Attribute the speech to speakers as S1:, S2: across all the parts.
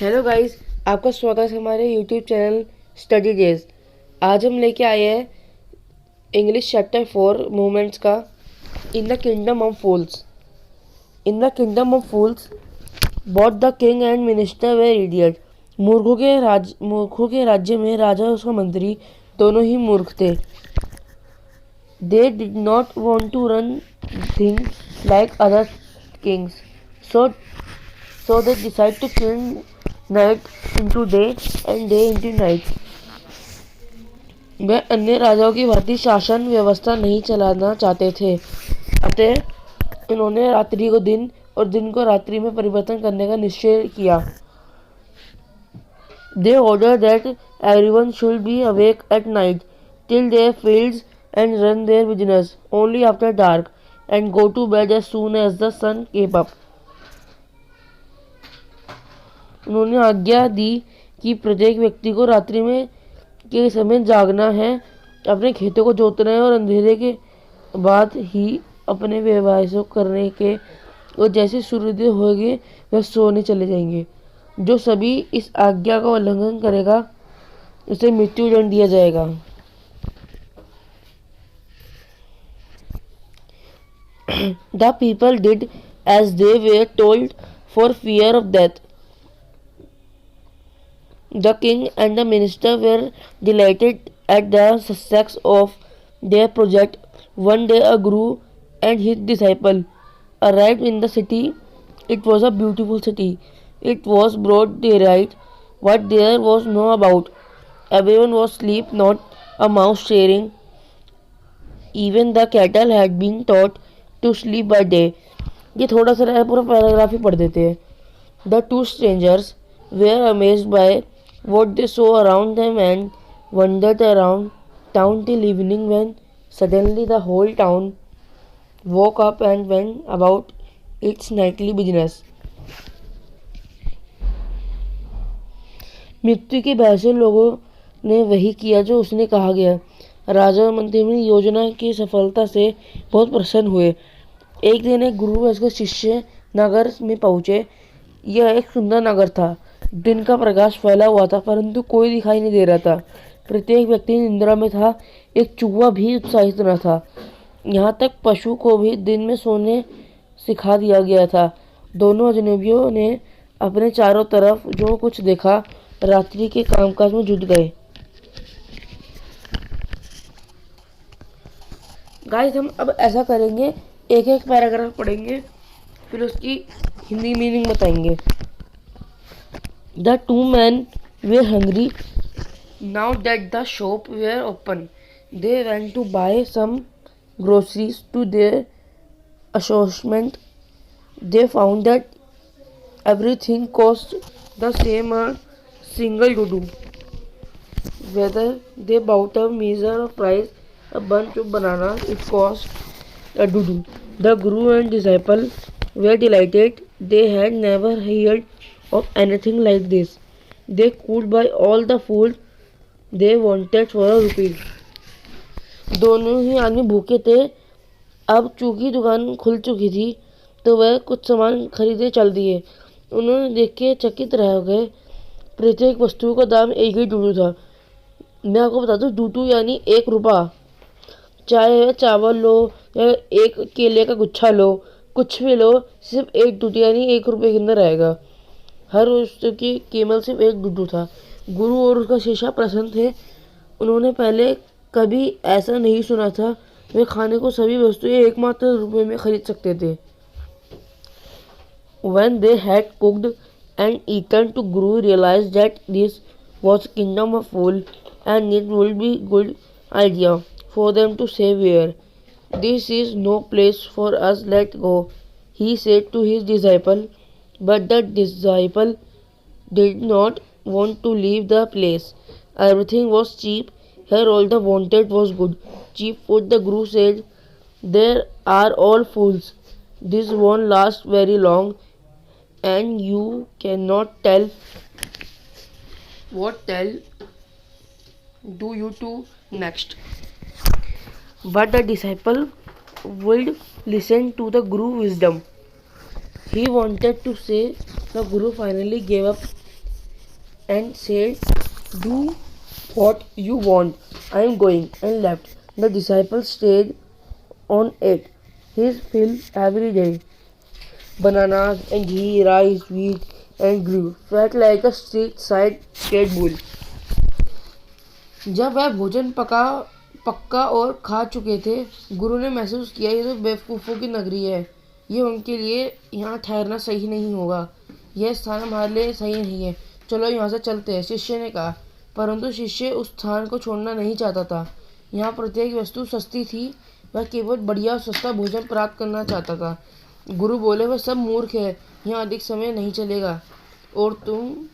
S1: Hello guys, आपका स्वागत है हमारे यूट्यूब चैनल स्टडी डेज। आज हम लेके आए हैं इंग्लिश चैप्टर 4 मूवमेंट्स का। In the kingdom of fools. In the kingdom of fools both the king and minister were idiot. मूर्खों के राज्य में राजा और उसका मंत्री दोनों ही मूर्ख थे। They did not want to run things like other kings, so they decide to turn night into day and day into night। वे अन्य राजाओं की भांति शासन व्यवस्था नहीं चलाना चाहते थे, अतः उन्होंने रात्रि को दिन और दिन को रात्रि में परिवर्तन करने का निश्चय किया। They ordered that everyone should be awake at night till their fields and run their business only after dark and go to bed as soon as the sun came up। उन्होंने आज्ञा दी कि प्रत्येक व्यक्ति को रात्रि में के समय जागना है, अपने खेतों को जोतना है और अंधेरे के बाद ही अपने व्यवसाय करने के, और जैसे सूर्योदय होगी वह सोने चले जाएंगे। जो सभी इस आज्ञा का उल्लंघन करेगा उसे मृत्युदंड दिया जाएगा। The people did as they were told for fear of death। The king and the minister were delighted at the success of their project। One day a guru and his disciple arrived in the city। It was a beautiful city। It was broad daylight, but there was no about। Everyone was asleep, not a mouse stirring। Even the cattle had been taught to sleep by day। ये थोड़ा सा पूरा paragraph ही पढ़ देते हैं। The two strangers were amazed by what they saw around them and wandered around town till evening, when suddenly the whole town woke up and went about its nightly business। मृत्यु के भय से लोगों ने वही किया जो उसने कहा गया। राजा और मंत्री अपनी योजना की सफलता से बहुत प्रसन्न हुए। एक दिन एक गुरु और उसके शिष्य नगर में पहुंचे। यह एक सुंदर नगर था। दिन का प्रकाश फैला हुआ था, परंतु कोई दिखाई नहीं दे रहा था। प्रत्येक व्यक्ति निद्रा में था। एक चूहा भी उत्साहित न था। यहाँ तक पशु को भी दिन में सोने सिखा दिया गया था। दोनों अजनबियों ने अपने चारों तरफ जो कुछ देखा रात्रि के कामकाज में जुट गए। गाइस, हम अब ऐसा करेंगे, एक एक पैराग्राफ पढ़ेंगे, फिर उसकी हिंदी मीनिंग बताएंगे। The two men were hungry now that the shop were open। They went to buy some groceries to their astonishment। They found that everything cost the same, a single dodo। Whether they bought a measure of rice, a bunch of bananas, it cost a dodo। The guru and disciple were delighted। They had never heard of anything like this। They could buy all the food they wanted for a rupee। दोनों ही आदमी भूखे थे। अब चूंकि दुकान खुल चुकी थी तो वह कुछ सामान खरीदे चल दिए। उन्होंने देख के चकित रह गए। प्रत्येक वस्तु का दाम एक ही डूडू था। मैं आपको बता दूं, डूडू यानी 1 रुपया। चाहे चावल लो या एक केले का गुच्छा लो, कुछ भी लो, सिर्फ 1 डूडू यानी 1 रुपये के अंदर आएगा। हर वस्तु की कीमत सिर्फ 1 डूडू था। गुरु और उसका शिष्य प्रसन्न थे। उन्होंने पहले कभी ऐसा नहीं सुना था। वे खाने को सभी वस्तुएं एकमात्र रुपये में खरीद सकते थे। When they had cooked and eaten, to Guru realized that this was kingdom of fool and it would be good idea for them to say where। This is no place for us, let go, he said to his disciple। But the disciple did not want to leave the place। Everything was cheap here, all they wanted was good, cheap food। The Guru said, "There are all fools. This won't last very long, and you cannot tell what tell do you do next." But the disciple would listen to the Guru's wisdom। He wanted to say, the Guru finally gave up and said, "Do what you want. I am going," and left. The disciples stayed on it. His fill every day. Bananas and ghee, rice, wheat, and grew fat like a street side Red Bull. जब वह भोजन पक्का और खा चुके थे, गुरु ने महसूस किया ये तो बेवकूफ़ों की नगरी है। ये उनके लिए यहाँ ठहरना सही नहीं होगा। यह स्थान हमारे लिए सही नहीं है। चलो यहाँ से चलते हैं, शिष्य ने कहा। परंतु शिष्य उस स्थान को छोड़ना नहीं चाहता था। यहाँ प्रत्येक वस्तु सस्ती थी। वह केवल बढ़िया और सस्ता भोजन प्राप्त करना चाहता था। गुरु बोले, वह सब मूर्ख है। यहाँ अधिक समय नहीं चलेगा और तुम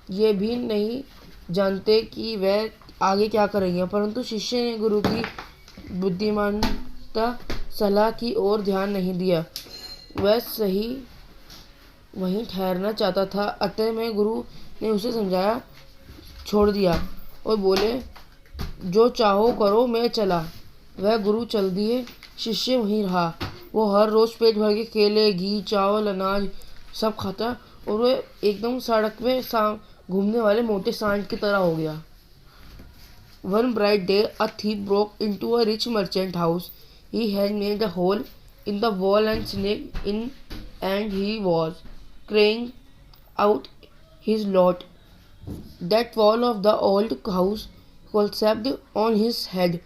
S1: ये भी नहीं जानते कि वह आगे क्या करेंगे। परंतु शिष्य ने गुरु की बुद्धिमानता सलाह की ओर ध्यान नहीं दिया। वह सही वहीं ठहरना चाहता था। अतः में गुरु ने उसे समझाया, छोड़ दिया और बोले, जो चाहो करो, मैं चला। वह गुरु चल दिए। शिष्य वहीं रहा। वो हर रोज़ पेट भर के केले, घी, चावल, अनाज सब खाता और वह एकदम सड़क पे घूमने वाले मोटे सांड की तरह हो गया। One bright day, a thief broke into a rich merchant house. He had made a hole in the wall and sneaked in, and he was crying out his lot. That wall of the old house collapsed on his head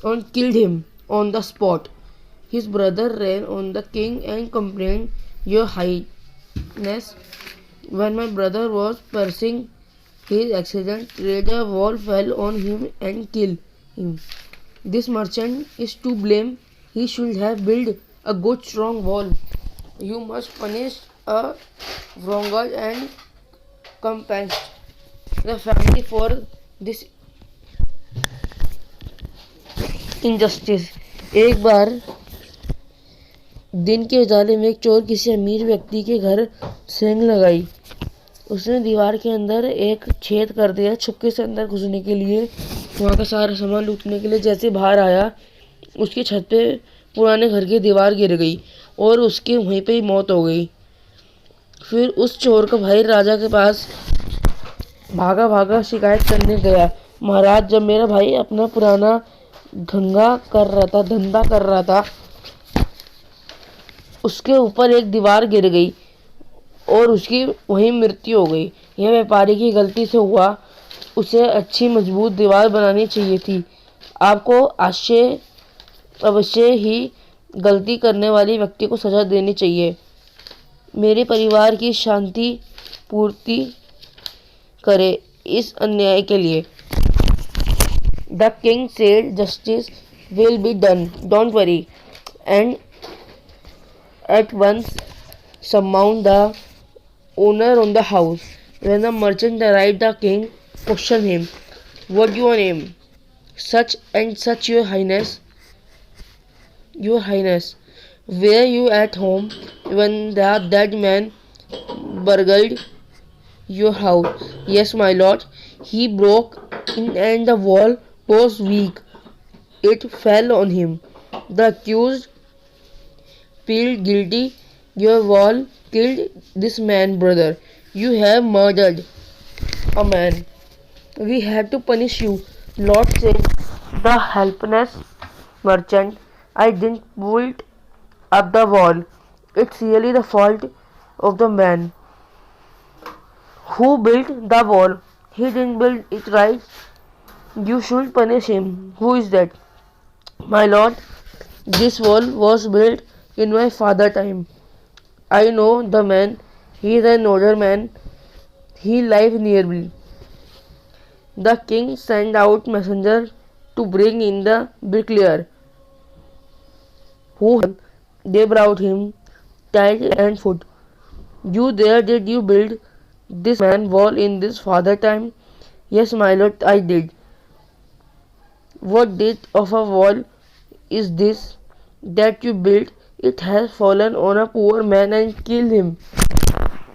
S1: and killed him on the spot. His brother ran on the king and complained, "Your Highness, when my brother was passing his accident, the wall fell on him and killed him. This merchant is to blame. He should have built a good strong wall. You must punish a wronged and compensate the family for this injustice." एक बार दिन के उजाले में एक चोर किसी अमीर व्यक्ति के घर सेंध लगाई। उसने दीवार के अंदर एक छेद कर दिया। छुपके से अंदर घुसने के लिए, वहाँ का सारा सामान लूटने के लिए जैसे बाहर आया, उसकी छत पे पुराने घर की दीवार गिर गई और उसकी वहीं पे ही मौत हो गई। फिर उस चोर का भाई राजा के पास भागा भागा शिकायत करने गया, महाराज, जब मेरा भाई अपना पुराना धंधा कर रहा था, उसके ऊपर एक दीवार गिर गई और उसकी वहीं मृत्यु हो गई। यह व्यापारी की गलती से हुआ। उसे अच्छी मजबूत दीवार बनानी चाहिए थी। आपको अवश्य ही गलती करने वाले व्यक्ति को सजा देनी चाहिए। मेरे परिवार की शांति पूर्ति करे इस अन्याय के लिए। The king said, "Justice will be done. Don't worry." And at once summoned the owner on the house. When the merchant arrived, the king questioned him, "What's your name?" "Such and such, your highness." "Your highness, were you at home when the dead man burgled your house?" "Yes, my lord. He broke in and the wall was weak. It fell on him." The accused pleaded guilty. "Your wall killed this man, brother. You have murdered a man. We have to punish you." "Lord," said the helpless merchant, "I didn't pull up the wall. It's really the fault of the man who built the wall. He didn't build it right. You should punish him." "Who is that?" "My lord, this wall was built in my father's time. I know the man. He is an older man. He lives nearby." The king sent out messenger to bring in the bricklayer, who they brought him tied and foot. "You there, did you build this man wall in this father time?" "Yes, my lord, I did." "What deed of a wall is this that you built? It has fallen on a poor man and killed him.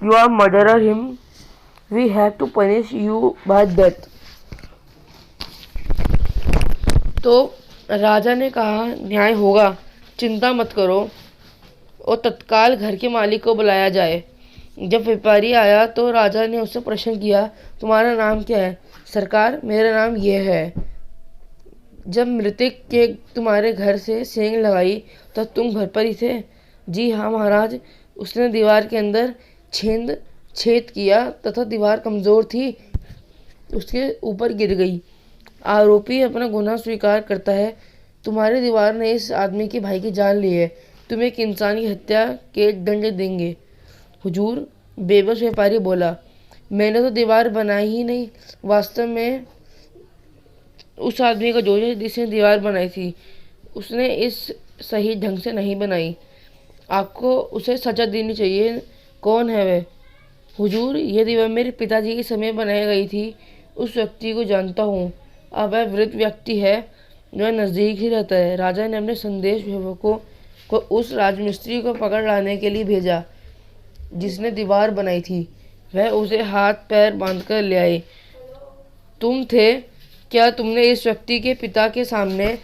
S1: You are murderer him. We have to punish you by death." तो राजा ने कहा, न्याय होगा, चिंता मत करो, और तत्काल घर के मालिक को बुलाया जाए। जब व्यापारी आया तो राजा ने उससे प्रश्न किया, तुम्हारा नाम क्या है? सरकार, मेरा नाम यह है। जब मृतक के तुम्हारे घर से सींग लगाई तो तुम घर पर ही थे? जी हाँ महाराज। उसने दीवार के अंदर छेद किया तथा दीवार कमजोर थी, उसके ऊपर गिर गई। आरोपी अपना गुनाह स्वीकार करता है। तुम्हारे दीवार ने इस आदमी के भाई की जान ली है, तुम एक इंसान की हत्या के दंड देंगे। हुजूर, बेबस व्यापारी बोला, मैंने तो दीवार बनाई ही नहीं, वास्तव में उस आदमी का दोष है जिसने दीवार बनाई थी, उसने इस सही ढंग से नहीं बनाई, आपको उसे सजा देनी चाहिए। कौन है वह? हुजूर, ये दीवार मेरे पिताजी के समय बनाई गई थी, उस व्यक्ति को जानता हूँ। अब वह वृद्ध व्यक्ति है जो नज़दीक ही रहता है। राजा ने अपने संदेश सेवकों को उस राजमिस्त्री को पकड़ लाने के लिए भेजा जिसने दीवार बनाई थी। वह उसे हाथ पैर बांधकर ले आए। तुम थे क्या? तुमने इस व्यक्ति के पिता के सामने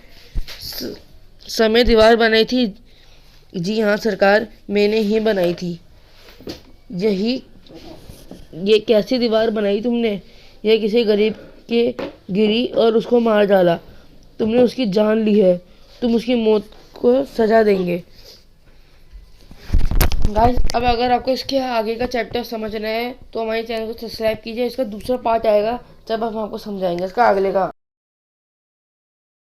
S1: समय दीवार बनाई थी? जी हाँ सरकार, मैंने ही बनाई थी। ये कैसी दीवार बनाई तुमने? यह किसी गरीब के गिरी और उसको मार डाला, तुमने उसकी जान ली है, तुम उसकी मौत को सजा देंगे। गाइस, अब अगर आपको इसके आगे का चैप्टर समझना है तो हमारे चैनल को सब्सक्राइब कीजिए। इसका दूसरा पार्ट आएगा जब हम आपको समझाएंगे इसका अगले का।